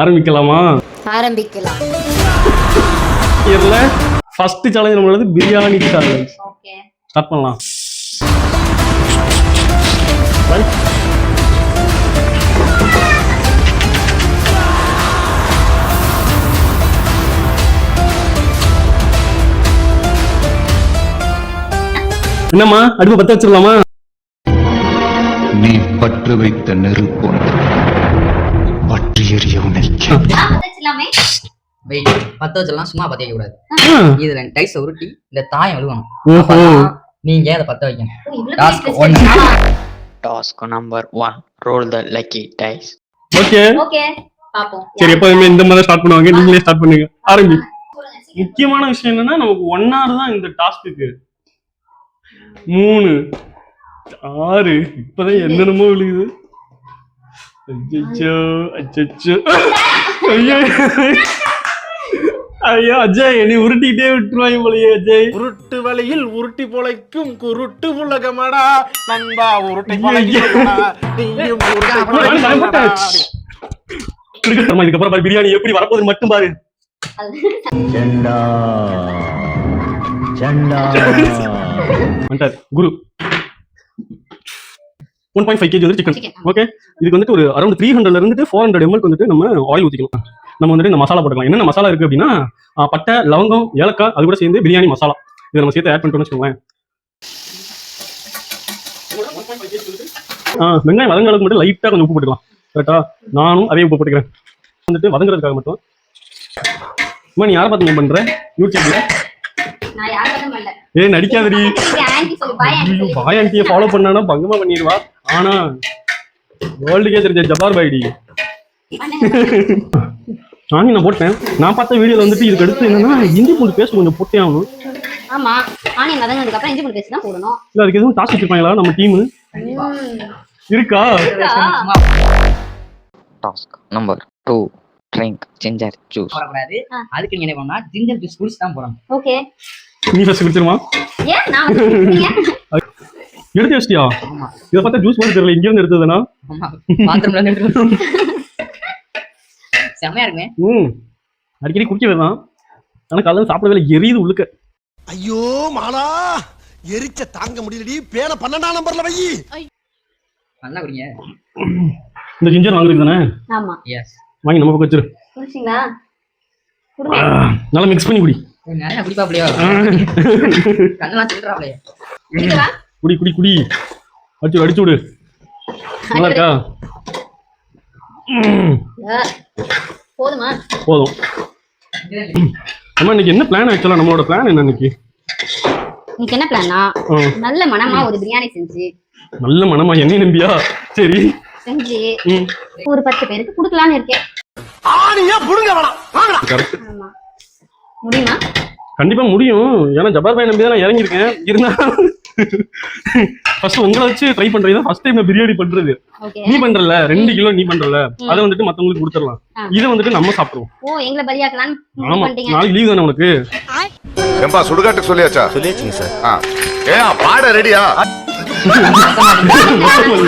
ஆரம்பிக்கலாமா? ஆரம்பிக்கலாம். இதுல ஃபர்ஸ்ட் சேலஞ்ச் நம்மளது பிரியாணி சேலஞ்ச். ஓகே, ஸ்டார்ட் பண்ணலாம். என்னம்மா அடுப்பு பத்த வச்சிடலாமா? நீ பற்று வைத்த நெருப்பு பற்றி எறிய உனைக்கு. வச்சிடலாமே. வெயிட், பத்த வச்சிடலாம், சும்மா பத்த வைக்க கூடாது. இதுல டைஸ் உருட்டி இந்த தாயம் எழுவணும். நீங்க அதை பத்த வைக்கணும். Task 1. Task number 1. Roll the lucky dice. Okay okay, பாப்போம். சரி, எப்பவுமே இந்த மாதிரி ஸ்டார்ட் பண்ணுவாங்க. நீங்களே ஸ்டார்ட் பண்ணுங்க. ஆரம்பி. முக்கியமான விஷயம் என்னன்னா நமக்கு 1 hour தான் இந்த டாஸ்க்கு. 3 6 இப்பதான் என்னென்னமோ விழுகுது. அச்சோ அச்சோ ஐயோ ஐயோ அஜய், நீ உருட்டிக்கிட்டே விட்டுருவாங்க போலயே அஜய். உருட்டு வழியில் உருட்டி பொழைக்கும் குருட்டு உலகமடா நண்பா, உருட்டை பொழைக்கும் இதுக்கப்புறம் பாரு பிரியாணி எப்படி வரப்போகுது மட்டும் பாரு. குரு 1.5 kg வந்து சிக்கன். ஓகே, இதுக்கு வந்துட்டு ஒரு அரௌண்ட் 300ல இருந்து 400 ml வந்துட்டு நம்ம ஆயில் ஊத்திக்கலாம். நம்ம வந்துட்டு இந்த மசாலா போட்டுக்கலாம். என்னென்ன மசாலா இருக்கு அப்படின்னா பட்டை, லவங்கம், ஏலக்காய், அது கூட சேர்ந்து பிரியாணி மசாலா. இதை நம்ம சேர்த்து ஆட் பண்ணிட்டோம்னு வச்சுக்கோங்களேன். வெங்காயம் வதங்கிறதுக்கு மட்டும் லைட்டா கொஞ்சம் உப்பு போட்டுக்கலாம். கரெக்டா? நானும் அதே உப்பு போட்டுக்கிறேன். வந்துட்டு வதங்குறதுக்காக மட்டும். நீ யாரை பார்த்து பண்ற யூடியூப்ல? ஏய் நடிக்காதடி. பாய் ஆண்டியை ஃபாலோ பண்ணானா பங்கமா பண்ணிடுவா. ஆனா வேர்ல்டுக்கே தெரிஞ்ச ஜபார் பாய்டி. நான் போட்டேன். நான் பார்த்த வீடியோல வந்துட்டு இதுக்கு அடுத்து என்னன்னா இஞ்சி பூண்டு பேஸ்ட் கொஞ்சம் போட்டே ஆகணும். ஆமா, ஆனியன் வதங்கினதுக்கு அப்புறம் இஞ்சி பூண்டு பேஸ்ட் தான் போடணும். இல்ல அதுக்கு எதுவும் டாஸ்க் வச்சிருப்பாங்களா நம்ம டீம்? இருக்கா? Task number 2. Drink ginger juice. போடக்கூடாது. அதுக்கு நீங்க என்ன பண்ணா ஜிஞ்சர் ஜூஸ் குடிச்சு தான் போறோம். ஓகே, நீ ஃபர்ஸ்ட் குடிச்சிருமா? ஏன் நான் குடிச்சீங்க? எடுத்து வச்சிட்டியா? இத பார்த்தா ஜூஸ் மாதிரி தெரியல. இங்க இருந்து எடுத்ததுனா? ஆமா, பாத்ரூம்ல இருந்து எடுத்து. செமையா இருக்குமே. அடிக்கடி குடிக்க வேணாம். ஆனா காலையில சாப்பிடவே இல்லை, எரியுது உள்ளுக்க. ஐயோ மாலா, எரிச்ச தாங்க முடியலடி. பேன 12ஆம் நம்பர்ல வை. நல்லா குடிங்க. இந்த ஜிஞ்சர் வாங்குறது தானே? ஆமா, எஸ். வாங்கி நம்ம பக்கம் வச்சிரு. குடிச்சீங்களா? குடுங்க. நல்லா மிக்ஸ் பண்ணி குடி. நல்லா குடிப்பாப்லையோ? கண்ணெல்லாம் சில்றாப்லையே. குடிக்கவா? குடி குடி குடி. அடிச்சு விடு. நல்லா இருக்கா? போதுமா? போதும். அம்மா இன்னைக்கு என்ன பிளான்? ஆக்சுவலா நம்மளோட பிளான் என்ன இன்னைக்கு? இன்னைக்கு என்ன பிளான்னா, நல்ல மனமா ஒரு பிரியாணி செஞ்சு. நல்ல மனமா? என்ன நம்பியா? சரி செஞ்சு ஒரு 10 பேருக்கு குடுக்கலாம்னு இருக்கேன். ஆனியா புடுங்க வேணாம். வாங்கடா. கரெக்ட். ஆமா, முடியுமா? கண்டிப்பா முடியும். ஏன்னா ஜபார் பாய் நம்பி தான் நான் இறங்கியிருக்கேன். இருந்தா ஃபர்ஸ்ட் உங்களை வச்சு ட்ரை பண்றது. ஃபர்ஸ்ட் டைம் பிரியாணி பண்றது. நீ பண்றல 2 கிலோ நீ பண்றல, அதை வந்துட்டு மத்தவங்களுக்கு கொடுத்துடலாம். இதை வந்துட்டு நம்ம சாப்பிடுவோம். ஓ, எங்களை பலியாக்கலாம்னு ஆமா, பண்ணிட்டீங்க. நாளைக்கு லீவ் தானே உனக்கு? ஏம்பா சுடுகாட்டுக்கு சொல்லியாச்சா? சொல்லியாச்சுங்க சார். ஏன் பாட ரெடியா?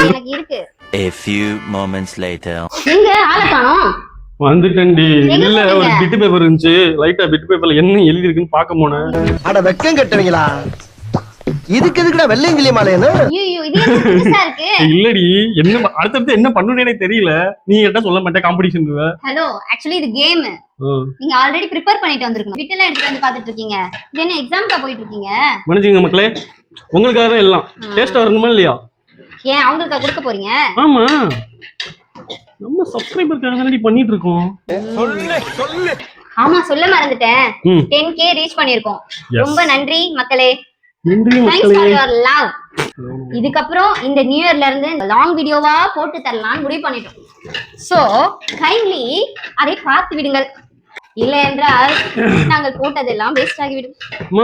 எனக்கு இருக்கு. A few moments later. எங்க ஆளை காணோம்? வந்துட்டேன்டி. இல்ல ஒரு பிட் பேப்பர் இருந்துச்சு. லைட்டா பிட் பேப்பர்ல என்ன எழுதி இருக்குன்னு பார்க்க போனேன். அட வெக்கம் கட்டுவீங்களா? இதுக்கு எதுக்குடா வெள்ளையங்கிலி மாலையன்னு? ஐயோ, இது என்ன புதுசா இருக்கு? இல்லடி, என்ன அடுத்தடுத்து என்ன பண்ணுனே எனக்கு தெரியல. நீ கிட்ட சொல்ல மாட்டே காம்படிஷன். ஹலோ, ஆக்சுவலி இது கேம். நீங்க ஆல்ரெடி ப்ரிப்பேர் பண்ணிட்டு வந்திருக்கணும். பிட் எல்லாம் எடுத்து வந்து பாத்துட்டு இருக்கீங்க. இது என்ன எக்ஸாம்க்கா போயிட்டு இருக்கீங்க? மனுஷங்க மக்களே, உங்களுக்காக தான் எல்லாம். டேஸ்ட் வரணுமா இல்லையா? ஏன் அவங்களுக்கா கொடுக்க போறீங்க? ஆமா, நம்ம சப்ஸ்கிரைபர்க்காக தானடி பண்ணிட்டு இருக்கோம். சொல்லு. ஆமா, சொல்ல மறந்துட்டேன். 10K ரீச் பண்ணிருக்கோம். ரொம்ப நன்றி மக்களே. நன்றி Thanks மக்களே. for your love. இதுக்கப்புறம் இந்த நியூ இயர்ல இருந்து லாங் வீடியோவா போட்டு தரலாம்னு முடிவு பண்ணிட்டோம். சோ கைண்ட்லி அதை பார்த்து விடுங்கள். இல்லை என்றால் நாங்கள் போட்டதெல்லாம் வேஸ்ட் ஆகிவிடும்.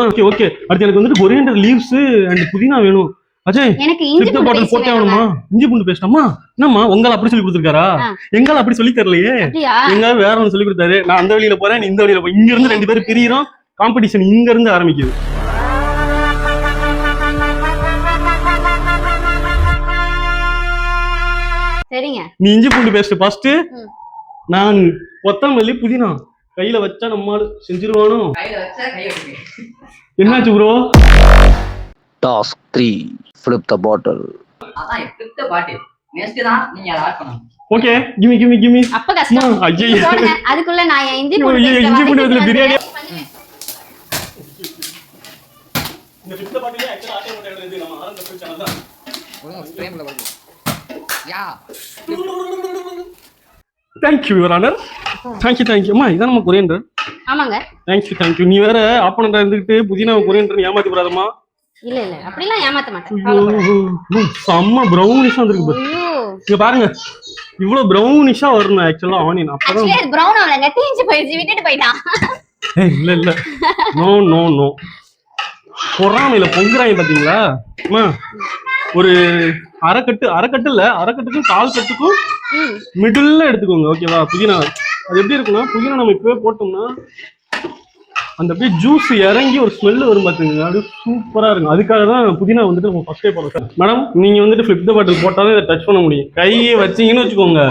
Okay okay. அடுத்து எனக்கு வந்துட்டு கொரியண்டர் லீவ்ஸ் அண்ட் புதினா வேணும். அஜய், எனக்கு இஞ்சி பூண்டு பேஸ்ட் போட்டே ஆகணுமா? இஞ்சி பூண்டு பேஸ்ட். அம்மா என்னம்மா உங்களை அப்படி சொல்லி கொடுத்துருக்காரா? எங்கால அப்படி சொல்லி தரலையே. எங்க வேற ஒன்று சொல்லி கொடுத்தாரு. நான் அந்த வழியில போறேன், நீ இந்த வழியில போ. இங்க இருந்து 2 பேரும் பிரியிறோம். காம்படிஷன் இங்க இருந்து ஆரம்பிக்குது. சரிங்க, நீ இஞ்சி பூண்டு பேஸ்ட் ஃபர்ஸ்ட், நான் கொத்தமல்லி புதினா கையில வச்சா நம்மால் செஞ்சிருவானோ? கையில வச்சா கை வைக்க. என்னாச்சு bro? Task 3. Flip the bottle. அதான் ஃபிஃப்த் பாட்டு. நெக்ஸ்ட் தான் நீங்க அதை ஆட் பண்ணணும். ஓகே கிமி அப்ப கஷ்டம். ஐயோ இது போடுங்க. அதுக்குள்ள நான் என் இஞ்சி பூண்டு ஐயோ, paste இஞ்சி பூண்டு வதக்கிட்டு பிரியாணி. பண்ணுவேன். இந்த ஃபிஃப்த் பாட்டிலே ஆக்சுவலா ஆட்டோ போட்டு எழுதுறது நம்ம ஆரம்ப சேனல் தான். ஃப்ரேம்ல வருது. Yeah. Thank you your honour. Thank you அம்மா. இதான் நம்ம கொரியண்டர். ஆமாங்க. Thank you. நீ வேற ஆப்பனண்டா இருந்துட்டு புதினா கொரியண்டர் ஏமாத்தி போறாதம்மா. இல்ல அப்படிலாம் ஏமாத்த மாட்டேன். ஐயோ செம்ம பிரவுனிஷா வந்திருக்கு பாரு. ஐயோ இங்க பாருங்க இவ்வளவு பிரவுனிஷா வரணும் ஆக்சுவலா ஆனியன் அப்பதான். ஆக்சுவலி அது பிரவுன் ஆவலங்க, தீஞ்சு போயிடுச்சு, விட்டுட்டு போயிட்டான். இல்ல நோ பொறாமையில பொங்குறாங்க பாத்தீங்களா அம்மா? ஒரு அரைக்கட்டுக்கும் கால் கட்டுக்கும் மிடில்ல எடுத்துக்கோங்க ஓகேவா? புதினா அது எப்படி இருக்குன்னா, புதினா நம்ம இப்பவே போட்டோம்னா அந்த அப்படியே ஜூஸ் இறங்கி ஒரு ஸ்மெல் வரும் பாத்துங்க, அப்படியே சூப்பரா இருக்கும். அதுக்காக தான் புதினா வந்துட்டு நம்ம ஃபர்ஸ்டே போடுறோம். மேடம் நீங்க வந்துட்டு ஃபிளிப் த பாட்டில் போட்டாலும் இதை டச் பண்ண முடியும். கையை வச்சீங்கன்னு வச்சுக்கோங்க,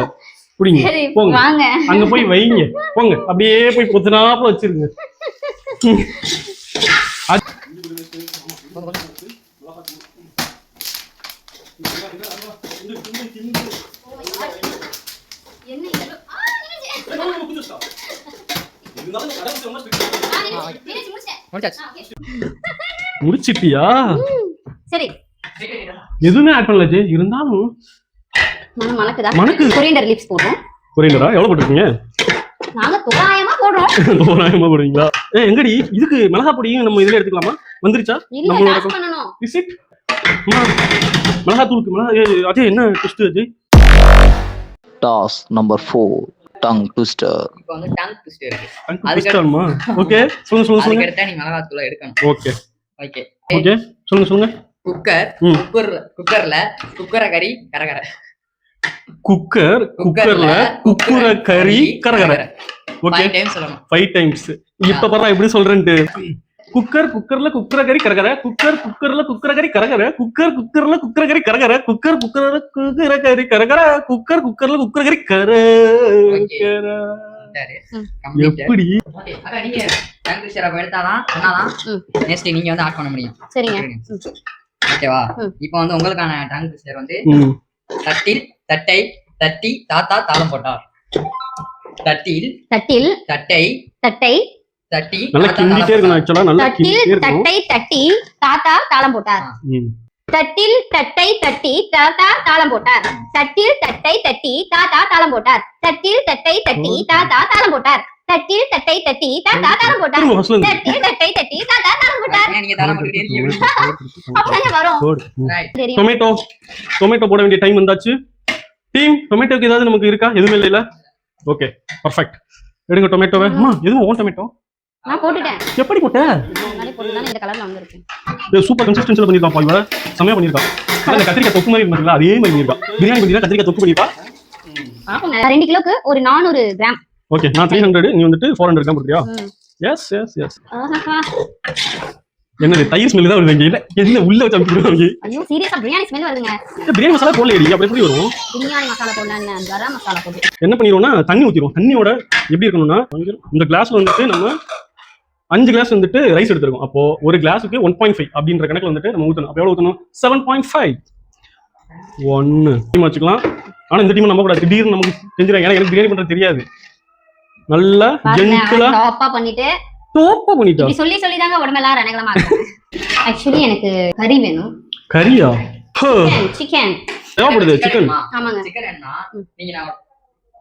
புடிங்க சரி, போங்க வாங்க. அங்க போய் வைங்க, போங்க அப்படியே போய் பொத்துனாப்ப வச்சிருங்க. என்ன இது? முடிச்சிட்டியா? சரி எதுவுமே ஆட் பண்ணல ஜெய், இருந்தாலும் மணக்குதா? மணக்குது. கொரியண்டர் லீவ்ஸ் போடுறோம். கொரியண்டரா எவ்வளவு போட்டிருக்கீங்க? நாங்க தோராயமா போடுறோம். தோராயமா போடுவீங்களா? எங்கடி இதுக்கு மிளகா பொடியும் நம்ம இதுல எடுத்துக்கலாமா? வந்துருச்சா இல்ல நம்மளோட டாஸ் பண்ணனும். Is it? மிளகா தூளுக்கு அஜய் என்ன twist Ajay? Task number 4. Tongue twister. இப்போ வந்து டங் ட்விஸ்ட் இருக்கு. ட்விஸ்டர்மா? ஓகே சொல்லுங்க அதுக்கு அடுத்து நீ மிளகாய் தூளை எடுக்கணும். ஓகே ஓகே சொல்லுங்க. குக்கர்ல குக்கரை கறி கரகர. குக்கர்ல குக்குர கறி கரகர. ஓகே 5 டைம் சொல்லணும். 5 டைம்ஸ். இப்ப பாரு எப்படி சொல்றேன்ட்டு. குக்கர்ல குக்குர கறி கரகர, குக்கர்ல குக்குர கறி கரகர, குக்கர்ல குக்குர கறி கரகர, குக்குர குக்குர கறி கரகர, குக்கர்ல குக்குர கறி கரகர. எப்படி? ஓகே அக்கா நீங்க டங் ட்விஸ்டர் அப்ப எடுத்தாதான் சொன்னாதான் நெக்ஸ்ட் நீங்க வந்து ஆட் பண்ண முடியும். சரிங்க. ஓகேவா? இப்போ வந்து உங்களுக்கான டங் ட்விஸ்டர் வந்து தட்டில் தட்டை தட்டி தாத்தா தாளம் போட்டார். தட்டில் தட்டை தட்டை தட்டி நல்லா கிண்டிட்டே இருக்கணும் ஆக்சுவலா, நல்லா தட்டில் கிண்டிட்டே இருக்கணும். தட்டை தட்டி தாத்தா தாளம் போட்டார். தட்டில் தட்டை தட்டி தாத்தா தாளம் போட்டார். தட்டில் தட்டை தட்டி தாத்தா தாளம் போட்டார். தட்டில் தட்டை தட்டி தாத்தா தாளம் போட்டார். தட்டில் தட்டை தட்டி தாத்தா தாளம் போட்டார். தட்டில் தட்டை தட்டி தாத்தா தாளம் போட்டார். நீங்க தாளம் போட்டுட்டே இருக்கீங்க. அப்பதானே வரும். ரைட். தெரியும். டொமேட்டோ போட வேண்டிய டைம் வந்தாச்சு. டீம் டொமேட்டோக்கு ஏதாவது நமக்கு இருக்கா? எதுவுமே இல்ல. Okay perfect. எடுங்க டொமேட்டோவை. அம்மா எதுவும் ஓன் டொமேட்டோ நான் போட்டுட்டேன். எப்படி போட்ட? முன்னாடி போட்டுதான் இந்த கலர்ல வந்திருக்கு. சூப்பர் கன்சிஸ்டன்சில பண்ணிருக்கான் பாய்வா, செமையா பண்ணிருக்கான். அந்த கத்திரிக்காய் தொக்கு மாதிரி இருக்குல்ல அதே மாதிரி பண்ணிருக்கான். பிரியாணி பண்ணிருக்கா, கத்திரிக்காய் தொக்கு பண்ணிருக்கா. பாப்போங்க. 2 கிலோக்கு ஒரு 400 கிராம். ஓகே நான் 300, நீ வந்துட்டு 400 கிராம் போடுறியா? எஸ் ஆஹா. என்னது தயிர் ஸ்மெல் தான் வருது. இல்ல என்ன உள்ள வச்சு அனுப்பிடுவாங்க. ஐயோ சீரியஸா பிரியாணி ஸ்மெல் வருதுங்க. பிரியாணி மசாலா போடலையடி, அப்ப எப்படி வரும்? பிரியாணி மசாலா போடலாம், கரம் மசாலா போட்டு என்ன பண்ணிடுவோம்னா தண்ணி ஊத்திடுவோம். தண்ணியோட எப்படி இருக்கணும்னா, இந்த கிளாஸ்ல வந்துட்டு நம்ம 5 கிளாஸ் வந்துட்டு ரைஸ் எடுத்துருக்கோம். அப்போ ஒரு கிளாஸுக்கு 1.5 அப்படின்ற கணக்குல வந்துட்டு நம்ம ஊத்தணும். அப்ப எவ்வளவு ஊத்தணும்? 7.5. 1 டீம் வச்சுக்கலாம். ஆனா இந்த டீம் நம்ம கூட திடீர்னு நமக்கு செஞ்சிருவாங்க. எனக்கு பிரியாணி பண்றது தெரியாது. நல்லா ஜென்டிலா டாப்பா பண்ணிட்டு டோப்பா பண்ணிட்டா. இப்படி சொல்லி தாங்க உடம்பெல்லாம் ரணகளமா இருக்கு. ஆக்சுவலி எனக்கு கறி வேணும். கறியா? சிக்கன் தேவைப்படுது. சிக்கன் ஆமாங்க. சிக்கன் என்ன நீங்க நான்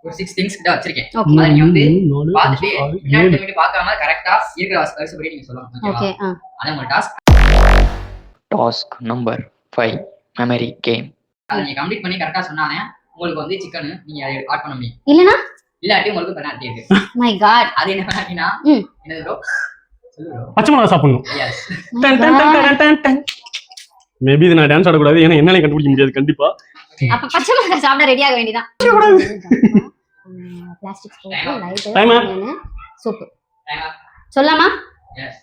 ஒரு 6 திங்ஸ் கிட்ட வச்சிருக்கேன். ஓகே. அத நீங்க வந்து 4, பாத்துட்டு 5, 6, பின்னாடி 7. திரும்பி பார்க்காம கரெக்ட்டா இருக்கிற வரிசைப்படி நீங்க சொல்லணும். ஓகே. அதான் உங்க task. Task number 5. Memory game. அத நீங்க கம்ப்ளீட் பண்ணி கரெக்ட்டா சொன்னானே உங்களுக்கு வந்து சிக்கன் நீங்க ஆட் பண்ண முடியும். இல்லனா இல்லாட்டி உங்களுக்கு பெனால்டி இருக்கு. My God. அது என்ன பெனால்டினா என்னது ப்ரோ? சொல்லு ப்ரோ. பச்சை மிளகா சாப்பிடணும். எஸ். மேபி இது நான் டான்ஸ் ஆடக்கூடாது, ஏன்னா என்னால கண்டுபிடிக்க முடியாது கண்டிப்பா. அப்ப பச்சை மிளகா சாப்பிட ரெடி ஆக வேண்டியதான். Plastic spoon, Time up. Light, soap. சொல்லாமா? எஸ்.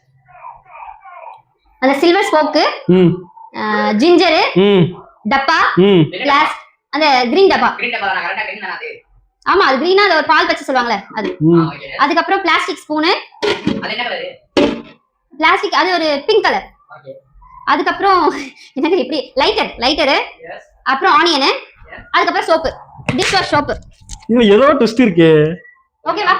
அந்த சில்வர் ஸ்போக்கு, ஜிஞ்சர், டப்பா, கிளாஸ், அந்த கிரீன் டப்பா. கிரீன் டப்பா நான் கரெக்ட்டா கிரீன் தான அது. ஆமா அது கிரீனா அது ஒரு பால் பச்சை சொல்லுவாங்கல்ல அது. அதுக்கப்புறம் பிளாஸ்டிக் ஸ்பூனு. அது என்ன கலர்? பிளாஸ்டிக் அது ஒரு பிங்க் கலர். ஓகே. அதுக்கப்புறம் என்னங்க இப்படி லைட்டரு எஸ். அப்புறம் ஆனியனு. அதுக்கப்புறம் சோப்பு, டிஷ் வாஷ் சோப்பு. இதுல ஏதோ ட்விஸ்ட் இருக்கே. ஓகேவா?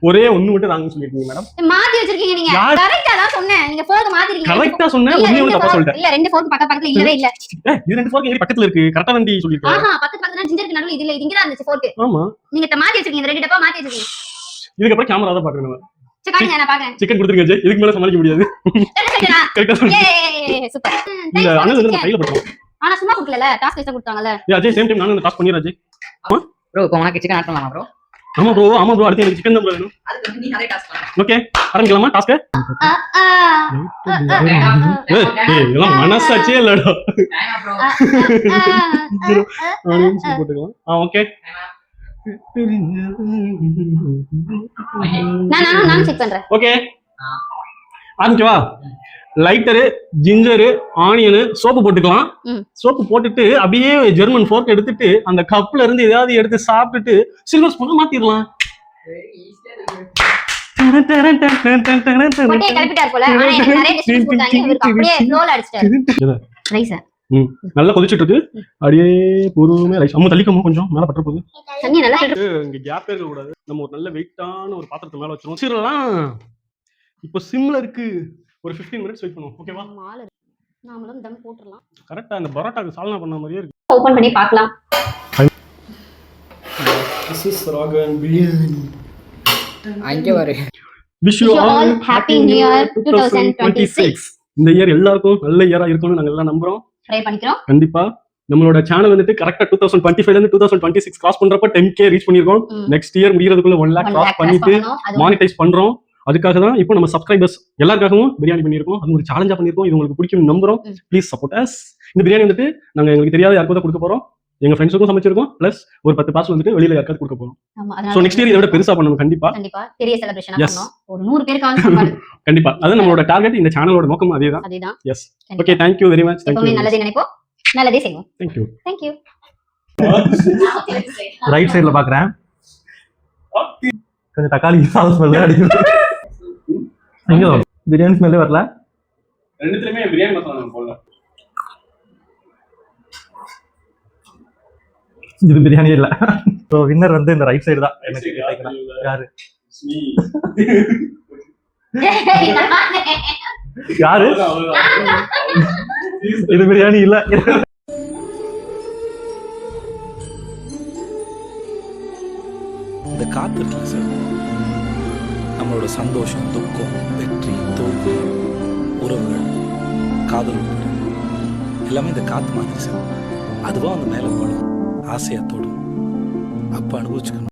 ஒரே ஒண்ணு மட்டும் ராங் சொல்லிருக்கீங்க மேடம். மாத்தி வச்சிருக்கீங்க நீங்க. கரெக்ட்டா தான் சொன்னேன். நீங்க ஃபோர்க் மாத்திருக்கீங்க. கரெக்ட்டா சொன்னேன். ஒண்ணே தப்பா சொல்லிட்டேன். இல்ல ரெண்டு ஃபோர்க் பக்கத்துல இல்லவே இல்ல. இது ரெண்டு ஃபோர்க் பக்கத்துல இருக்கு. கரெக்ட்டா தான் சொல்லிருக்கேன். ஆஹா பக்கத்துல ஜிஞ்சருக்கு நடுவுல இது இல்ல. இது இங்க தான் இருந்துச்சு ஃபோர்க். ஆமா. நீங்க மாத்தி வச்சிருக்கீங்க. ரெண்டு டப்பா மாத்தி வச்சிருக்கீங்க. இதுக்கு அப்புறம் கேமரா தான் பாக்குறேன் நான். சரி காட்டுங்க நான் பாக்குறேன். சிக்கன் கொடுத்துருங்க ஜெய். இதுக்கு மேல சமாளிக்க முடியாது. சூப்பர். இந்த அண்ணன் வந்து கையில போடுறோம். ஆனா சும்மா குடுக்கல. டாஸ்க் வைஸ் கொடுத்தாங்கல. அஜய் சேம் டைம் நானும் இந்த டாஸ்க் பண்ணிறேன் அஜய். ப்ரோ இப்போ உனக்கு சிக்கன் ஆட் பண்ணலாமா ப்ரோ? ஆமா ப்ரோ அடுத்து எனக்கு சிக்கன் தான் ப்ரோ வேணும். அதுக்கு வந்து நீ அதே டாஸ்க் பண்ணு. ஓகே ஆரம்பிக்கலாமா டாஸ்க்? இதெல்லாம் மனசாச்சே இல்லடா. போட்டுக்கலாம். ஓகே நான் செக் பண்றேன். ஓகே ஆரம்பிக்கவா? லைட்டரு, ஜிஞ்சரு, ஆனியனு, சோப்பு போட்டுக்கலாம். சோப்பு போட்டுட்டு அப்படியே ஜெர்மன் ஃபோர்க் எடுத்துட்டு அந்த கப்ல இருந்து ஏதாவது எடுத்து சாப்பிட்டுட்டு சில்வர் ஸ்பூன் மாத்திரலாம். கிளப்பிட்டார் போல. ஆனா எனக்கு நிறைய டிஷ் கொடுத்தாங்க. இவருக்கு அப்படியே ஃப்ளோல அடிச்சிட்டாரு. ரைஸ் நல்லா கொதிச்சிட்டு இருக்கு. அப்படியே பொறுமையா ரைஸ் அம்மா தள்ளிக்கமா கொஞ்சம் மேல பற்ற போகுது. தண்ணி நல்லா இங்க கேப் இருக்க கூடாது. நம்ம ஒரு நல்ல வெயிட்டான ஒரு பாத்திரத்தை மேல வச்சிருவோம். சீரலாம் இப்போ சிம்ல இருக்கு. ஒரு 15 மினிட்ஸ் வெயிட் பண்ணுவோம். ஓகேவா? நாமளும் தம் போட்டுறலாம். கரெக்ட்டா அந்த பரோட்டாக்கு சால்னா பண்ண மாதிரியே இருக்கு. ஓபன் பண்ணி பார்க்கலாம். This is Raghavan biryani. அங்க வர. Wish you all happy new year 2026. இந்த இயர் எல்லாருக்கும் நல்ல இயரா இருக்கும்னு நாங்க எல்லாம் நம்புறோம். ட்ரை பண்ணிக்கிறோம். கண்டிப்பா நம்மளோட சேனல் வந்துட்டு கரெக்ட்டா 2025 ல இருந்து 2026 கிராஸ் பண்றப்ப 10k ரீச் பண்ணிருக்கோம். நெக்ஸ்ட் இயர் முடியறதுக்குள்ள 1 lakh கிராஸ் பண்ணிட்டு மானிடைஸ் பண்றோம். அதுக்காக தான் இப்போ நம்ம சப்ஸ்கிரைபர்ஸ் எல்லாருக்காகவும் பிரியாணி பண்ணியிருக்கோம். அது ஒரு சேலஞ்சா பண்ணியிருக்கோம். இது உங்களுக்கு பிடிக்கும் நம்புறோம். Please support us. இந்த பிரியாணி வந்துட்டு நாங்க எங்களுக்கு தெரியாத யாருக்கும் தான் கொடுக்க போறோம். எங்க ஃப்ரெண்ட்ஸுக்கும் சமைச்சிருக்கோம். பிளஸ் ஒரு 10 பார்சல் வந்துட்டு வெளியில யாருக்காவது கொடுக்க போறோம். சோ நெக்ஸ்ட் இயர் இதை விட பெருசா பண்ணணும். கண்டிப்பா பெரிய செலிப்ரேஷன் பண்ணனும். ஒரு 100 பேருக்கு சாப்பாடு. கண்டிப்பா அது நம்மளோட டார்கெட். இந்த சேனலோட நோக்கம் அதேதான். Yes. Okay thank you very much. thank you. நல்லதே நினைப்போம். நல்லதே செய்வோம். thank you. ரைட் சைடுல பாக்குறேன். கொஞ்சம் தக்காளி சாஸ் ஸ்மெல் அடிக்குது. எங்க பிரியாணி ஸ்மெல்லே வரல. ரெண்டுத்துலயுமே பிரியாணி மசாலா நம்ம போடல. இது பிரியாணி இல்ல. சோ வின்னர் வந்து இந்த ரைட் சைடு தான். எனக்கு கேக்குறேன் யாரு? யாரு? இது பிரியாணி இல்ல. இந்த காத்து இருக்குல்ல சார், நம்மளோட சந்தோஷம், துக்கம், வெற்றி, தோல்வி, உறவுகள், காதல் உட்பட எல்லாமே இந்த காத்து மாதிரி சார். அதுவா அந்த மேல படும், ஆசையா தோடும். அப்ப அனுபவிச்சுக்கணும்.